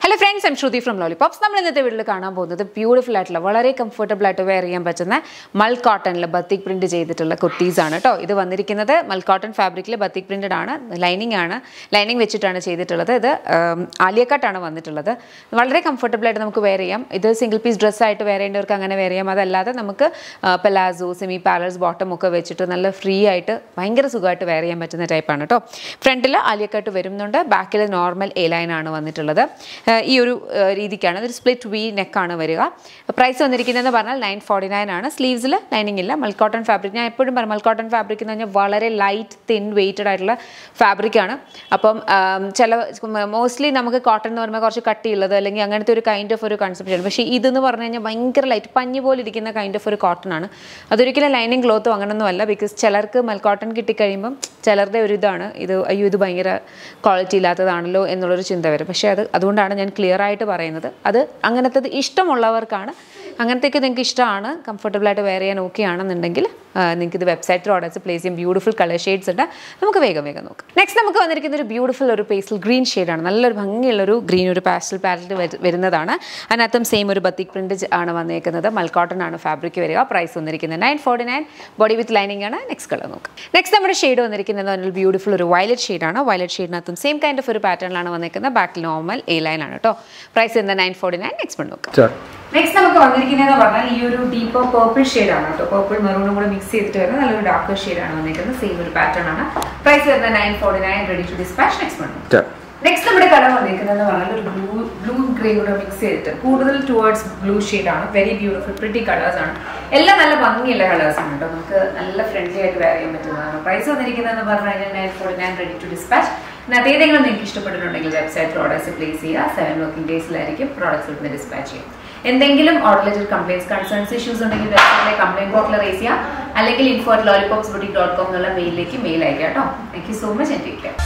Hello friends, I'm Shruti from Lollipops. We will see a beautiful, very comfortable mull cotton batik print kurtis. This is mull cotton fabric batik printed lining vechitana cheyidittulladu. Alia cut aanu very comfortable this is single piece dress aayittu wear cheyandavarku angane wear cheyam adallade namukku palazzo semi parallels bottom okke vechittu nalla free aayittu bhayangara sugayittu wear cheyan pattuna type aanu ട്ടോ. Front il alia cut varunnuണ്ട്, back il normal A line aanu vannittullathu. ഈ ഒരു രീതിക്കാണ് ഒരു split V neck ആണ് വരിക. Price വന്നിരിക്കുന്നത് പറഞ്ഞാൽ 949 ആണ്. സ്ലീവ്സിൽ ലൈനിങ് ഇല്ല. മൽ കോട്ടൺ ഫാബ്രിക് ഞാൻ എപ്പോഴും പറയും മൽ കോട്ടൺ ഫാബ്രിക് എന്ന് പറഞ്ഞാൽ വളരെ ലൈറ്റ് തിൻ വെയ്റ്റഡ് ആയിട്ടുള്ള ഫാബ്രിക് ആണ്. അപ്പം മോസ്റ്റ്ലി നമുക്ക് കോട്ടൺ എന്ന് പറയുമ്പോൾ കുറച്ച് കട്ടിയുള്ളത് അല്ലെങ്കിൽ അങ്ങനത്തെ ഒരു കൈൻഡ് ഓഫ് ഒരു കൺസെപ്റ്റ് ആണ്. പക്ഷേ ഇതെന്ന് പറഞ്ഞു കഴിഞ്ഞാൽ ഭയങ്കര ലൈറ്റ് പഞ്ഞി പോലെ ഇരിക്കുന്ന കൈൻഡ് ഓഫ് ഒരു കോട്ടൺ ആണ്. അതൊരിക്കലും ലൈനിങ് ക്ലോത്തോ അങ്ങനൊന്നും അല്ല. ബിക്കോസ് ചിലർക്ക് മൽ കോട്ടൺ കിട്ടിക്കഴിയുമ്പം ചിലരുടെ ഒരു ഇതാണ് ഇത് അയ്യോ ഇത് ഭയങ്കര ക്വാളിറ്റി ഇല്ലാത്തതാണല്ലോ എന്നുള്ളൊരു ചിന്ത വരും. പക്ഷേ അതുകൊണ്ടാണ് ഞാൻ ക്ലിയർ ആയിട്ട് പറയുന്നത്. അത് അങ്ങനത്തെ ഇഷ്ടമുള്ളവർക്കാണ്. അങ്ങനത്തേക്ക് നിങ്ങൾക്ക് ഇഷ്ടമാണ് കംഫർട്ടബിൾ ആയിട്ട് വെയർ ചെയ്യാൻ ഓക്കെ ആണെന്നുണ്ടെങ്കിൽ നിങ്ങൾക്ക് ഇത് വെബ്സൈറ്റിൽ ഓർഡേഴ്സ് പ്ലേസ് ചെയ്യാം. ബ്യൂട്ടിഫുൾ കളർ ഷെയ്ഡ്സ് ഉണ്ട്. നമുക്ക് വേഗം നോക്കാം. നെക്സ്റ്റ് നമുക്ക് വന്നിരിക്കുന്ന ഒരു ബ്യൂട്ടിഫുൾ ഒരു പേസ്റ്റൽ ഗ്രീൻ ഷെയ്ഡാണ്. നല്ലൊരു ഭംഗിയുള്ളൊരു ഗ്രീൻ ഒരു പാസ്റ്റൽ പാലറ്റ് വരുന്നതാണ്. അതിനകത്തും സെയിം ഒരു ബത്തിക് പ്രിന്റ് ആണ് വന്നിരിക്കുന്നത്. മൽ കോട്ടൺ ആണ് ഫാബ്രിക് വരിക. പ്രൈസ് വന്നിരിക്കുന്നത് 949. ബോഡി വിത്ത് ലൈനിങ് ആണ്. നെക്സ്റ്റ് കളർ നോക്കാം. നെക്സ്റ്റ് നമ്മുടെ ഷെയ്ഡ് വന്നിരിക്കുന്നത് ഒരു ബ്യൂട്ടിഫുൾ ഒരു വയലറ്റ് ഷെയ്ഡാണ്. വയലറ്റ് ഷെയ്ഡിനകത്തും സെയിം കൈൻഡ് ഓഫ് ഒരു പാറ്റേണിലാണ് വന്നിരിക്കുന്നത്. ബാക്കിൽ നോർമൽ A ലൈൻ ആണ് കേട്ടോ. പ്രൈസ് വരുന്നത് 949. നെക്സ്റ്റ് നോക്കാം. നെക്സ്റ്റ് നമുക്ക് വന്നിരിക്കുന്നത് പറഞ്ഞാൽ ഈ ഒരു ഡീപ്പർ പർപ്പിൾ ഷെയ്ഡാണ് കേട്ടോ. പർപ്പിൾ മെറൂണും കൂടെ മിക്സ് ചെയ്തിട്ട് വരുന്ന നല്ലൊരു ഡാർക്ക് ഷെയ്ഡാണ് വന്നിരിക്കുന്നത്. സെയിം ഒരു പാറ്റേൺ ആണ്. പ്രൈസ് വരുന്നത് 949. Ready to dispatch. നെക്സ്റ്റ് നമ്മുടെ കളർ വന്നിരിക്കുന്നത് പറഞ്ഞാൽ ഒരു ബ്ലൂ ഗ്രീൻ കൂടെ മിക്സ് ചെയ്തിട്ട് കൂടുതൽ ടുവേർഡ്സ് ബ്ലൂ ഷെയ്ഡാണ്. വെരി ബ്യൂട്ടിഫുൾ പ്രിറ്റി കളേഴ്സ് ആണ്. എല്ലാം നല്ല ഭംഗിയുള്ള കളേഴ്സ് ആണ് കേട്ടോ. നമുക്ക് നല്ല ഫ്രണ്ട്ലി ആയിട്ട് വെയർ ചെയ്യാൻ പറ്റുന്നതാണ്. പ്രൈസ് വന്നിരിക്കുന്നതെന്ന് പറഞ്ഞു കഴിഞ്ഞാൽ 949. Ready to dispatch. ഇതിനകത്ത് ഏതെങ്കിലും നിങ്ങൾക്ക് ഇഷ്ടപ്പെട്ടിട്ടുണ്ടെങ്കിൽ വെബ്സൈറ്റിൽ ഓർഡേഴ്സ് പ്ലേസ് ചെയ്യുക. 7 വർക്കിംഗ് ഡേയ്സിലായിരിക്കും പ്രോഡക്ട്സ് ഇവിടുന്ന് ഡിസ്പാച്ച് ചെയ്യും. എന്തെങ്കിലും ഓർഡർ കംപ്ലൈൻസ് കൺസേൺസ് ഇഷ്യൂസ് ഉണ്ടെങ്കിൽ വെബ്സൈറ്റിലെ കംപ്ലൈന്റ് ബോക്സിൽ റേസ് ചെയ്യാം. അല്ലെങ്കിൽ info@lollipopsboutique.com എന്നുള്ള മെയിലിലേക്ക് മെയിൽ അയക്കാം കേട്ടോ. Thank you so much and take care.